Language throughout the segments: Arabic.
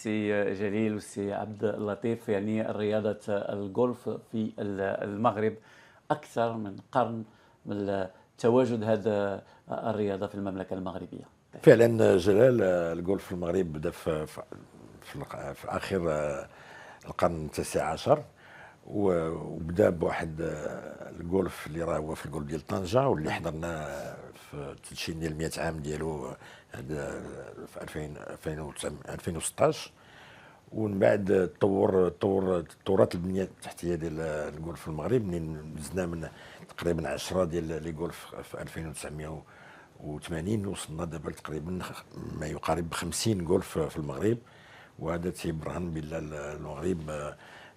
سي جليل والسي عبد اللطيف، يعني رياضة الجولف في المغرب أكثر من قرن من تواجد هذا الرياضة في المملكة المغربية. فعلا جلال، الجولف في المغرب بدا في اخر القرن التاسع عشر، وبدا بواحد الجولف اللي راه هو في الجولف ديال طنجة، واللي حضرنا في التدشين ديال 100 عام ديالو في 2016. ومن بعد تطورات البنيه التحتيه ديال الجولف في المغرب، منين دزنا من تقريبا 10 ديال لي جولف في 1980 وصلنا دابا تقريبا ما يقارب 50 جولف في المغرب. وهذا تيبرهن بان المغرب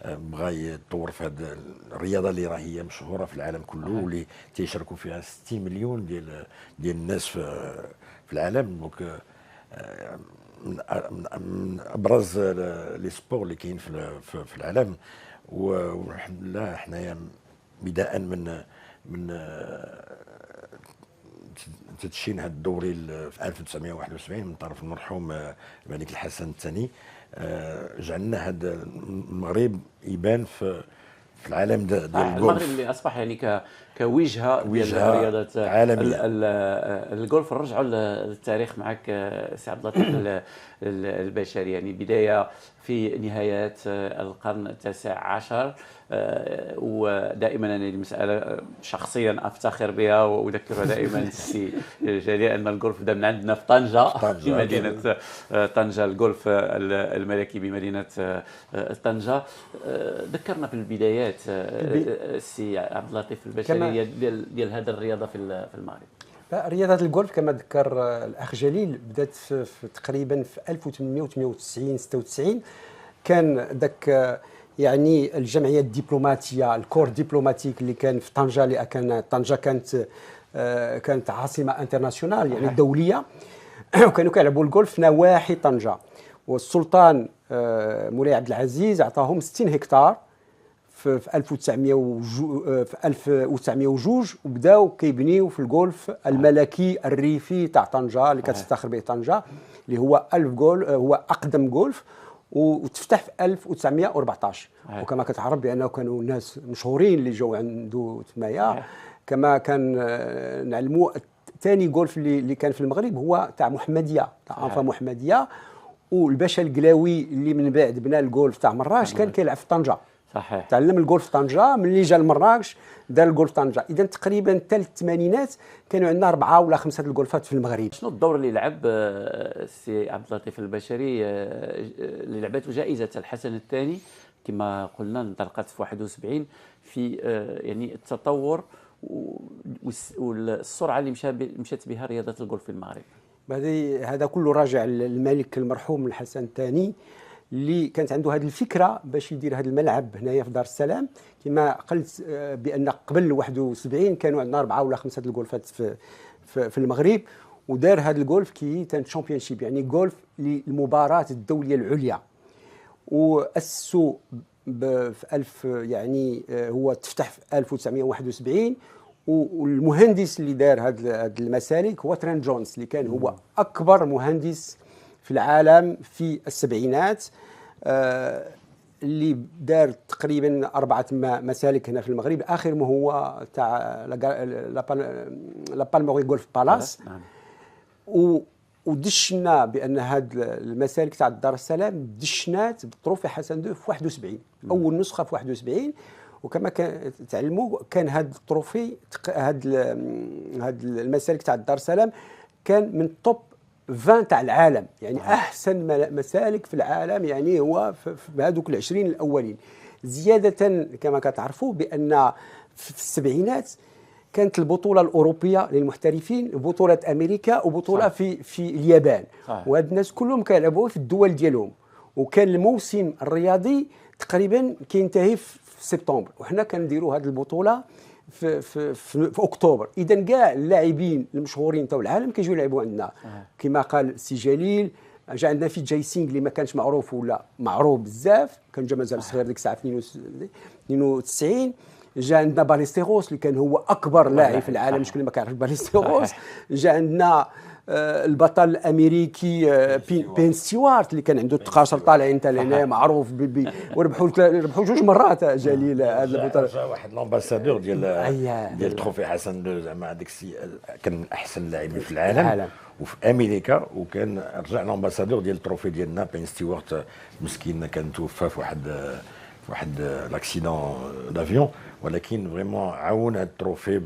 بغى يطور في هذه الرياضه اللي راهي مشهوره في العالم كله، واللي تيشاركوا فيها 60 مليون ديال الناس في العالم. دونك من ابرز لي سبور اللي كاين في العالم. والحمد لله حنايا بداء من تدشين هذا الدوري في 1971 من طرف المرحوم الملك الحسن الثاني، جعلنا هذا المغرب يبان في العالم ديال الجولف. المغرب اللي اصبح يعني كوجهه ديال رياضه عالميه الجولف. نرجعوا للتاريخ معك سي عبد اللطيف البشري، يعني بدايه في نهايات القرن التاسع عشر. ودائما انا المساله شخصيا افتخر بها واذكرها دائما السي جليل ان الجولف بدا من عندنا في طنجه، في مدينه طنجه، الجولف الملكي بمدينه طنجه. ذكرنا في البدايات السي عبد اللطيف البشري ديال هذه الرياضه في المغرب. رياضه الجولف كما ذكر الاخ جليل بدات في تقريبا في 1898 96. كان ذاك يعني الجمعيه الدبلوماتيه، الكور دبلوماتيك اللي كان في طنجه، اللي كان طنجه كانت عاصمه انترناسيونال يعني دوليه، وكانوا كيلعبوا الجولف في نواحي طنجه. والسلطان مولاي عبد العزيز عطاهم 60 هكتار في 1902، وبداو كيبنيو في الجولف الملكي الريفي تاع طنجه اللي كتفتخر به طنجه، اللي هو 1000 جول، هو اقدم جولف، وتفتح في 1914. وكما كتعرف بانه كانوا ناس مشهورين اللي جاوا عنده تمايا. كما كان نعلموا ثاني جولف اللي كان في المغرب هو تاع محمديه، تاع انفا محمديه، والباشا القلاوي اللي من بعد بنى الجولف تاع مراكش كان كيلعب في طنجه. صحيح. تعلم الجولف في طنجه، ملي جا لمراكش دار الجولف طنجه. اذا تقريبا حتى الثمانينات كانوا عندنا 4 ولا 5 الجولفات في المغرب. شنو الدور اللي لعب السي عبد اللطيف البشري اللي لعبته جائزه الحسن الثاني كما قلنا انطلقت في 71 في يعني التطور والسرعه اللي مشات بها رياضه الجولف في المغرب؟ هذا كله راجع للملك المرحوم الحسن الثاني، اللي كانت عنده هذه الفكره باش يدير هذا الملعب هنايا في دار السلام. كما قلت بان قبل 71 كانوا عندنا 4 ولا 5 الجولفات في المغرب، ودار هذا الجولف كي كان شامبيونشيب، يعني جولف للمباراه الدوليه العليا. واسسوا في 1000 يعني هو تفتح في 1971. والمهندس اللي دار هذه المسالك هو ترين جونز، اللي كان هو اكبر مهندس في العالم في السبعينات، اللي دار تقريبا 4 مسالك هنا في المغرب. اخر ما هو تاع لا بالموري جولف بالاس. ودشنا بان هاد المسالك تاع دار السلام دشنات بالطروفي حسن دو في 71، اول نسخه في 71. وكما كان تعلموا كان هاد الطروفي هاد المسالك تاع دار السلام كان من توب 20 تاع العالم، يعني احسن مسالك في العالم، يعني هو في هذوك ال20 الاولين. زياده كما كتعرفوا بان في السبعينات كانت البطوله الاوروبيه للمحترفين، بطوله امريكا، وبطوله في اليابان. وهاد الناس كلهم كيلعبوا في الدول ديالهم، وكان الموسم الرياضي تقريبا كينتهي في سبتمبر، وحنا كنديروا هذه البطوله في اكتوبر. اذا كاع اللاعبين المشهورين تاع العالم كيجيو يلعبوا عندنا. كما قال سي جليل، جا عندنا في جايسينغ اللي ما كانش معروف ولا معروف بزاف، كان جا مازال صغير ديك الساعه 92. جا عندنا باليستيروس اللي كان هو اكبر لاعب في العالم، شكون اللي ما كيعرفش باليستيروس. جا عندنا البطل الامريكي بين ستيوارت اللي كان عنده التقاشر طالعين حتى لهنا، معروف ربحوا جوج مرات جليل هذا البطل. جا واحد لامباسادور ديال تروفي حسن دو، زعما هذاك السي كان من احسن اللاعبين في العالم وفي امريكا، وكان رجع لامباسادور ديال التروفي ديالنا. بين ستيوارت مسكين كان توفى في واحد لاكسيدون دافيون، ولكن فريمون عاون هذا التروفي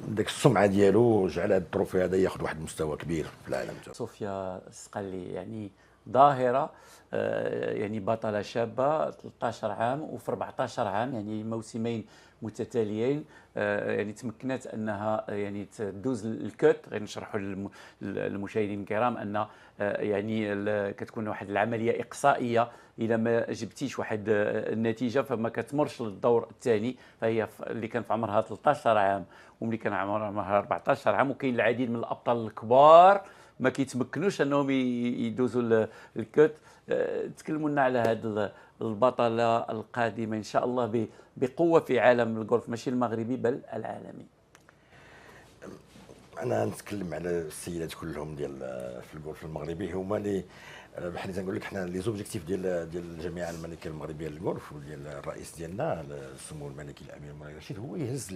داك السمعه ديالو، جعل هذا التروفي هذا ياخذ واحد المستوى كبير في العالم. صوفيا السقلي يعني ظاهره، يعني بطله شابه 13 عام وفي 14 عام، يعني موسمين متتاليين، يعني تمكنت انها يعني تدوز الكوت. غير نشرحوا للمشاهدين الكرام ان يعني كتكون واحد العمليه اقصائيه، اذا ما جبتيش واحد النتيجه فما كتمرش للدور الثاني. فهي اللي كان في عمرها 13 عام واللي كان عمرها 14 عام، وكاين العديد من الابطال الكبار ما كيتمكنوش انهم يدوزوا الكوت. تكلموا لنا على هذه البطله القادمه ان شاء الله بقوه في عالم الجولف، ماشي المغربي بل العالمي. انا نتكلم على السيدات كلهم ديال في الجولف المغربي، هما اللي بحال تنقول لك حنا لي زوبجيكتيف ديال الجامعه الملكيه المغربيه للجولف وديال الرئيس ديالنا سمو الملكي الامير الملك رشيد، هو يهز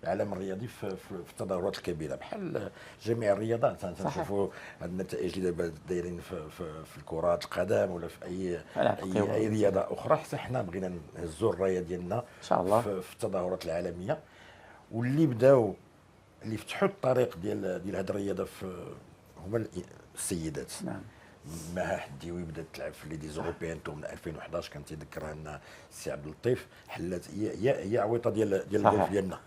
العالم الرياضي في التظاهرات الكبيره بحال جميع الرياضات. تنشوفوا النتائج اللي دابا دايرين في الكره القدم ولا في اي رياضه اخرى، حتى حنا بغينا نهزوا الرايه ديالنا ان شاء الله في التظاهرات العالميه. واللي بداو اللي فتحوا الطريق ديال هذه الرياضه هما السيدات. نعم. مها حديوي بدات تلعب في لي زوروبيان تو من 2011، كان تيذكرها لنا السي عبد اللطيف، حلات هي عويطه ديال الجولف ديالنا.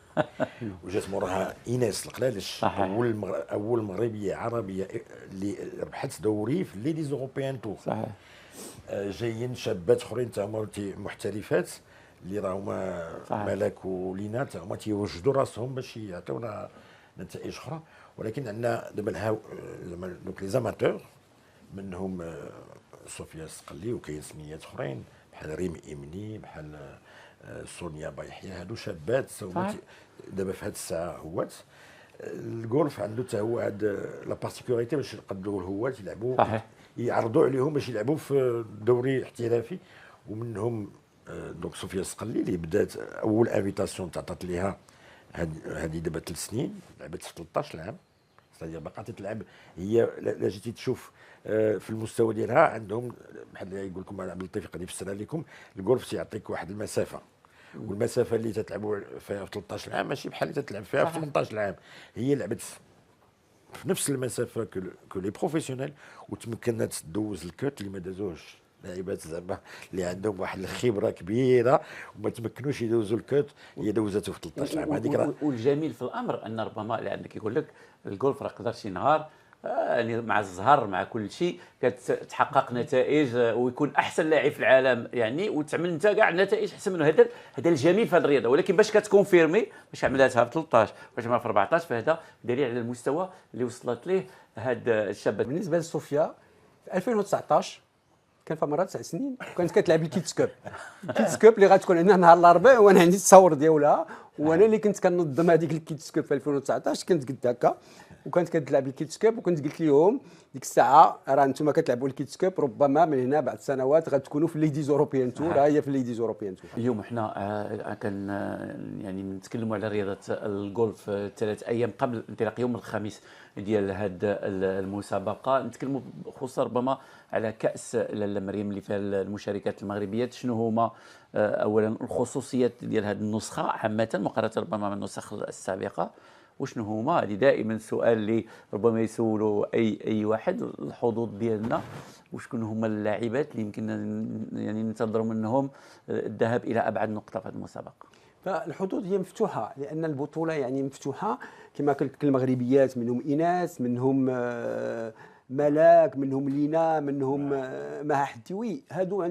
وجات موراها ايناس القلالش، اول مغربيه عربيه اللي ربحت دوري في لي زوروبيان تو. صحيح. جايين شابات اخرين تا هما محترفات اللي راهما ملك ولينا، تا هما تيوجدوا راسهم باش يعطيونا نتائج اخرى. ولكن عندنا دابا زعما دوك لي زاماتور، منهم صوفيا السقلي وكاين سميات اخرين بحال ريم امني، بحال سونيا بايحيى. هادو شابات دابا في هذه الساعه هوات. الجولف عنده حتى هو هاد لا بارتيكولاريتي باش يقدروا الهوات يلعبوا، يعرضوا عليهم باش يلعبوا في دوري احترافي. ومنهم دونك صوفيا السقلي اللي بدات اول انفيتاسيون تعطات ليها هذه دابا 3 سنين، لعبت في 13 عام، c'est-à-dire باقا تتلعب. هي لا جيتي تشوف في المستوى ديالها عندهم بحال يقول لكم عبد اللطيف يقدر يفسرها لكم، الجولف تيعطيك واحد المسافه، والمسافه اللي تتلعبوا فيها في 13 عام ماشي بحال اللي تتلعب فيها في 18 عام. هي لعبت في نفس المسافه كو لي بروفيسيونيل، وتمكنت تدوز الكوت اللي ما دازوش لاعبات زعما اللي عندهم واحد الخبره كبيره وما تمكنوش يدوزوا الكوت، هي دوزته في 13 عام. هذيك والجميل في الامر ان ربما لان كيقول لك الجولف راه يقدر شي نهار يعني مع الزهر مع كل شيء كتحقق نتائج ويكون احسن لاعب في العالم يعني، وتعمل انت كاع نتائج احسن منه. هذا الجميل في هذه الرياضه. ولكن باش كتكونفيرمي باش عملتها في 13 باش عملها في 14، فهذا دليل على المستوى اللي وصلت ليه هاد الشابه. بالنسبه لصوفيا في 2019 كان فيها مرة 9 سنين وكانت كتلعب الكيتس كوب. الكيتس كوب اللي غتكون عندنا نهار الاربعاء، وانا عندي التصاور ديالها، وانا اللي كنت كنظم هذيك الكيتس كوب في 2019. كنت قلت هكا وكانت كتلعب الكيتس كوب، وكنت قلت لهم ديك الساعه راه انتم كتلعبوا الكيتس كوب، ربما من هنا بعد سنوات غتكونوا في الليديز اوروبيان تور. هي في الليديز اوروبيان تور. اليوم حنا كان يعني نتكلموا على رياضه الجولف 3 ايام قبل انطلاق يوم الخميس ديال هذه المسابقه. نتكلموا خصوصا ربما على كاس لاله مريم اللي فيها المشاركات المغربيات. شنو هما اولا الخصوصيات ديال هذه النسخه عامه مقارنه ربما بالنسخ السابقه، وشنو هما؟ هذه دائما سؤال اللي ربما يسولوا اي واحد. الحظوظ ديالنا وشكون هما اللاعبات اللي يمكن يعني ننتظروا منهم الذهاب الى ابعد نقطه في هذه المسابقه؟ فالحظوظ هي مفتوحه، لان البطوله يعني مفتوحه كما قلت لك. المغربيات منهم ايناس، منهم ملاك، منهم لينا، منهم مها حديوي. هادو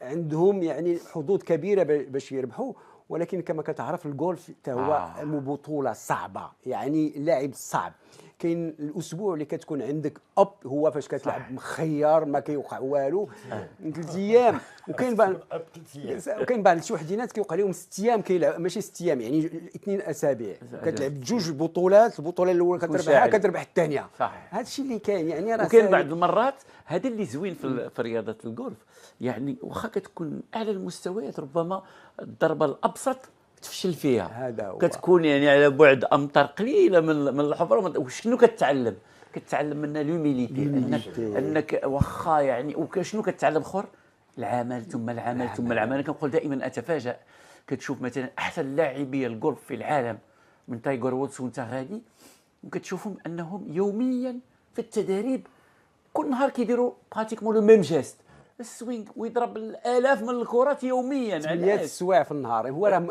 عندهم يعني حظوظ كبيره باش يربحوا. ولكن كما كتعرف الجولف حتى هو بطوله صعبه، يعني لاعب صعب. كاين الاسبوع اللي كتكون عندك اب، هو فاش كتلعب مخير ما كيوقع والو 3 ايام. وكاين بعض شي وحدينات كيوقع لهم 6 ايام كيلعب، ماشي 6 ايام يعني 2 اسابيع كتلعب 2 بطولات، البطوله الاولى كتربحها كتربح الثانيه. صحيح. هذا الشيء اللي كاين يعني راه وكاين بعض المرات هذا اللي زوين في رياضه الجولف، يعني واخا كتكون اعلى المستويات ربما الضربه الابسط تفشل فيها، هذا هو. كتكون يعني على بعد امتار قليله من الحفره. وشنو كتعلم منها لوميليتي، انك واخا يعني. وشنو كتعلم اخر؟ العمل ثم العمل ثم العمل. انا كنقول دائما اتفاجأ، كتشوف مثلا احسن لاعبي الجولف في العالم من تايجر وودز وانت غادي، وكتشوفهم انهم يوميا في التدريب كل نهار كيديروا براتيكمون لو ميم جيست، السوينغ، ويضرب الالاف من الكرات يوميا 8 على السوايع في النهار. هو راه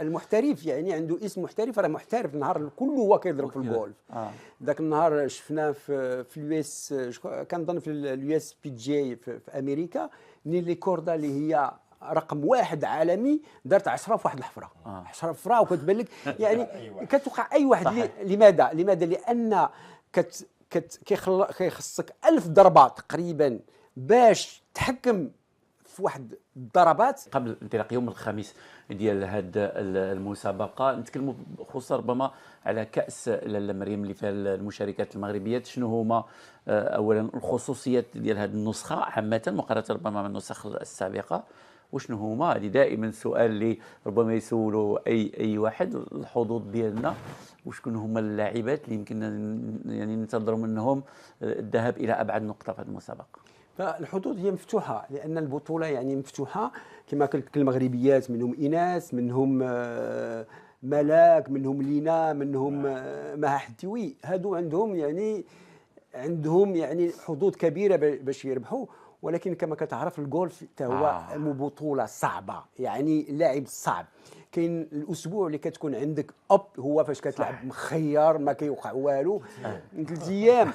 المحترف يعني عنده اسم محترف، راه محترف النهار كله هو كيضرب في الجولف. ذاك النهار شفناه في اليو اس، كنظن في اليو اس بي جي في امريكا، نيلي كوردا اللي هي رقم 1 عالمي دارت 10 في واحد الحفره. 10 حفره وكتبان لك يعني كتوقع اي واحد. لماذا؟ لان كيخصك 1000 ضربه تقريبا باش تحكم في واحد الضربات. قبل انطلاق يوم الخميس ديال هذه المسابقه نتكلموا خصوصا ربما على كاس لاله مريم اللي فيها المشاركات المغربيات. شنو هما اولا الخصوصيات ديال هذه النسخه عامه مقارنه ربما من النسخ السابقه؟ وشنو هما؟ هذه دائما سؤال اللي ربما يسولوا اي واحد. الحظوظ ديالنا وشكون هما اللاعبات اللي يمكن يعني ننتظروا منهم الذهاب الى ابعد نقطه في هذه المسابقه؟ فالحظوظ هي مفتوحه، لان البطوله يعني مفتوحه كما قلت لك. المغربيات منهم ايناس، منهم ملاك، منهم لينا، منهم مها حديوي. هادو عندهم يعني حظوظ كبيره باش يربحوا. ولكن كما كتعرف الجولف حتى هو بطوله صعبه، يعني لاعب صعب. كاين الاسبوع اللي كتكون عندك اب، هو فاش كتلعب مخير ما كيوقع والو 3 ايام.